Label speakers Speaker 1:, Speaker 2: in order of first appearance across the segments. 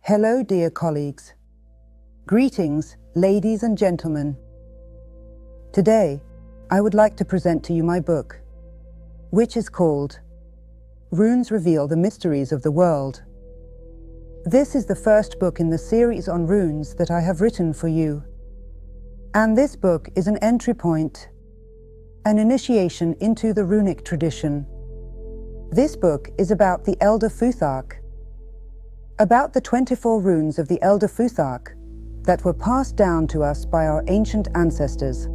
Speaker 1: Hello, dear colleagues. Greetings, ladies and gentlemen. Today, I would like to present to you my book, which is called Runes Reveal the Mysteries of the World. This is the first book in the series on runes that I have written for you. And this book is an entry point, an initiation into the runic tradition. This book is about the Elder Futhark, about the 24 runes of the Elder Futhark that were passed down to us by our ancient ancestors,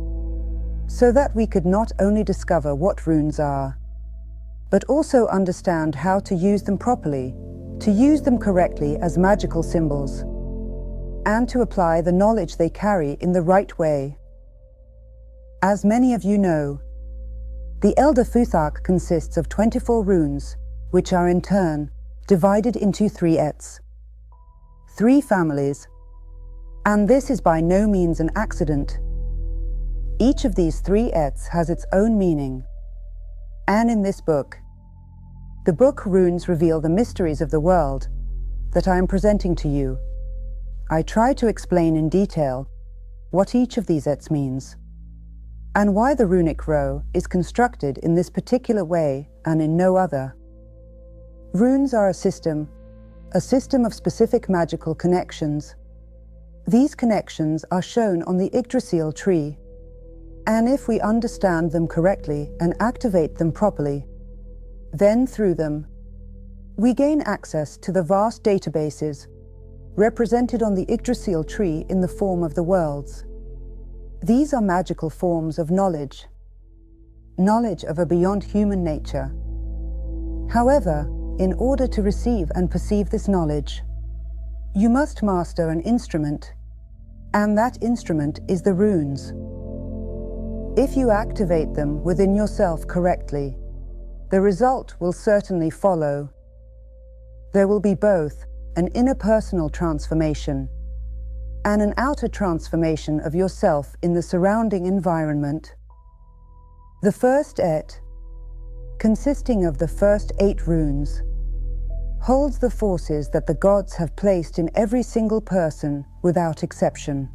Speaker 1: so that we could not only discover what runes are, but also understand how to use them properly, to use them correctly as magical symbols, and to apply the knowledge they carry in the right way. As many of you know, the Elder Futhark consists of 24 runes, which are in turn divided into 3 aetts, 3 families, and this is by no means an accident. Each of these 3 aetts has its own meaning, and in this book, the book Runes Reveal the Mysteries of the World that I am presenting to you, I try to explain in detail what each of these aetts means, and why the runic row is constructed in this particular way and in no other. Runes are a system of specific magical connections. These connections are shown on the Yggdrasil tree, and if we understand them correctly and activate them properly, then through them, we gain access to the vast databases represented on the Yggdrasil tree in the form of the worlds. These are magical forms of knowledge of a beyond human nature. However, in order to receive and perceive this knowledge, you must master an instrument, and that instrument is the runes. If you activate them within yourself correctly, the result will certainly follow. There will be both an interpersonal transformation and an outer transformation of yourself in the surrounding environment. The first aett, consisting of the first 8 runes, holds the forces that the gods have placed in every single person without exception.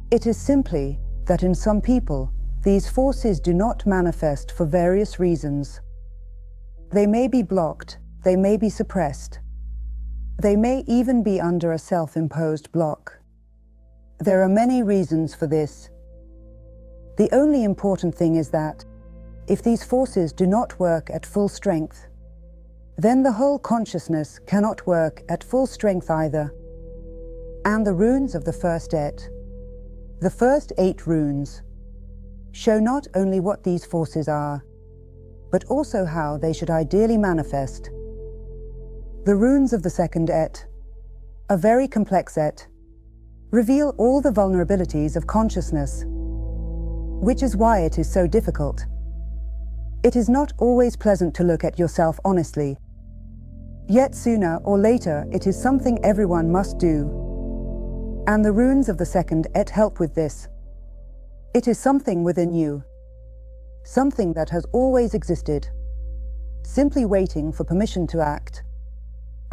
Speaker 1: It is simply that in some people, these forces do not manifest for various reasons. They may be blocked, they may be suppressed, they may even be under a self-imposed block. There are many reasons for this. The only important thing is that, if these forces do not work at full strength, then the whole consciousness cannot work at full strength either. And the runes of the first aett, the first 8 runes, show not only what these forces are, but also how they should ideally manifest. The runes of the second aett, a very complex aett, reveal all the vulnerabilities of consciousness, which is why it is so difficult. It is not always pleasant to look at yourself honestly, yet sooner or later it is something everyone must do. And the runes of the second aett help with this. It is something within you, something that has always existed, simply waiting for permission to act.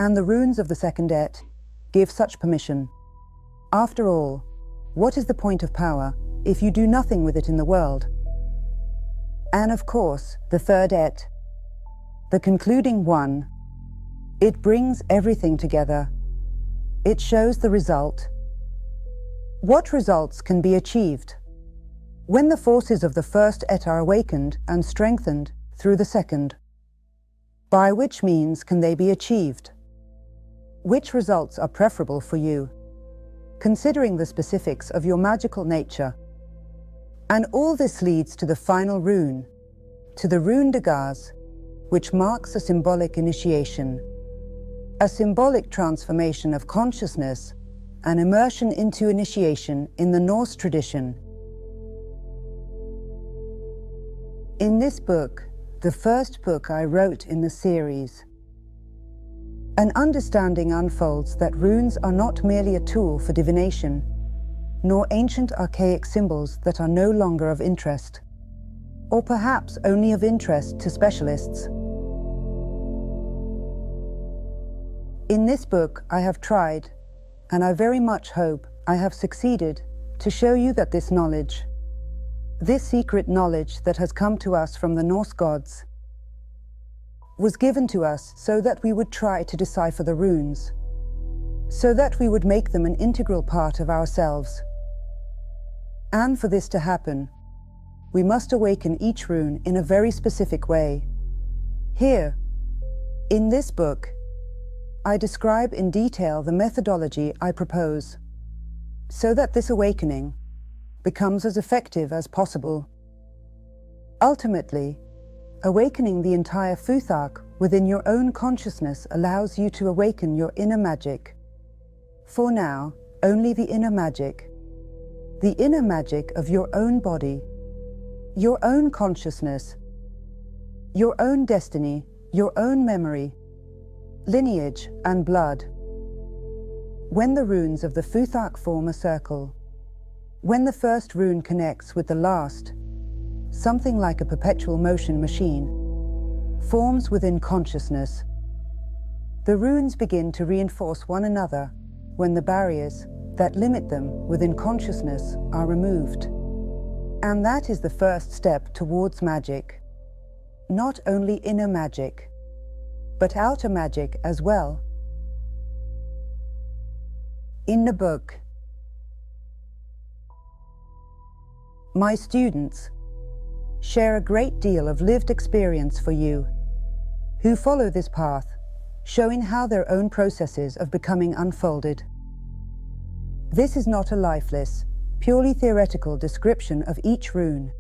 Speaker 1: And the runes of the second aett give such permission. After all, what is the point of power if you do nothing with it in the world? And of course, the third aett, the concluding one, it brings everything together. It shows the result. What results can be achieved when the forces of the first aett are awakened and strengthened through the second? By which means can they be achieved? Which results are preferable for you, considering the specifics of your magical nature? And all this leads to the final rune, to the rune de Gaz, which marks a symbolic initiation, a symbolic transformation of consciousness, an immersion into initiation in the Norse tradition. In this book, the first book I wrote in the series, an understanding unfolds that runes are not merely a tool for divination, nor ancient archaic symbols that are no longer of interest, or perhaps only of interest to specialists. In this book, I have tried, and I very much hope I have succeeded, to show you that this knowledge, this secret knowledge that has come to us from the Norse gods, was given to us so that we would try to decipher the runes, so that we would make them an integral part of ourselves. And for this to happen, we must awaken each rune in a very specific way. Here, in this book, I describe in detail the methodology I propose, so that this awakening becomes as effective as possible. Ultimately, awakening the entire Futhark within your own consciousness allows you to awaken your inner magic. For now, only the inner magic of your own body, your own consciousness, your own destiny, your own memory, lineage and blood. When the runes of the Futhark form a circle, when the first rune connects with the last, something like a perpetual motion machine forms within consciousness. The runes begin to reinforce one another when the barriers that limit them within consciousness are removed. And that is the first step towards magic. Not only inner magic, but outer magic as well. In the book, my students share a great deal of lived experience for you, who follow this path, showing how their own processes of becoming unfolded. This is not a lifeless, purely theoretical description of each rune.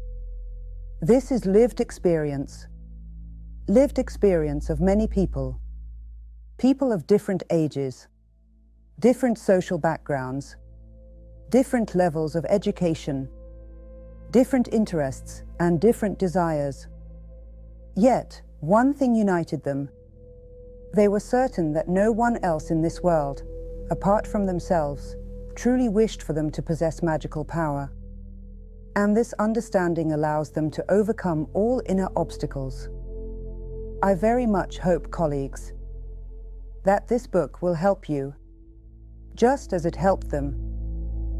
Speaker 1: This is lived experience of many people, people of different ages, different social backgrounds, different levels of education, different interests and different desires. Yet, one thing united them. They were certain that no one else in this world, apart from themselves, truly wished for them to possess magical power. And this understanding allows them to overcome all inner obstacles. I very much hope, colleagues, that this book will help you, just as it helped them.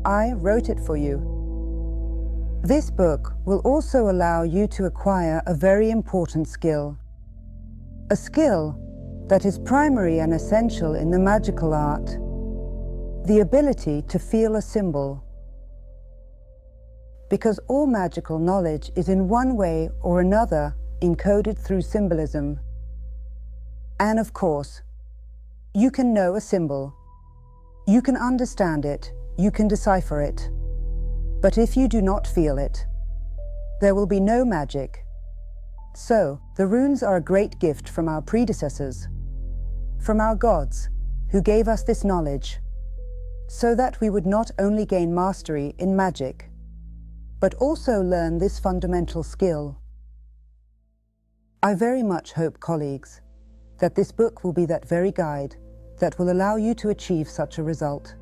Speaker 1: I wrote it for you. This book will also allow you to acquire a very important skill. A skill that is primary and essential in the magical art. The ability to feel a symbol. Because all magical knowledge is in one way or another encoded through symbolism. And of course, you can know a symbol. You can understand it. You can decipher it. But if you do not feel it, there will be no magic. So, the runes are a great gift from our predecessors, from our gods, who gave us this knowledge, so that we would not only gain mastery in magic, but also learn this fundamental skill. I very much hope, colleagues, that this book will be that very guide that will allow you to achieve such a result.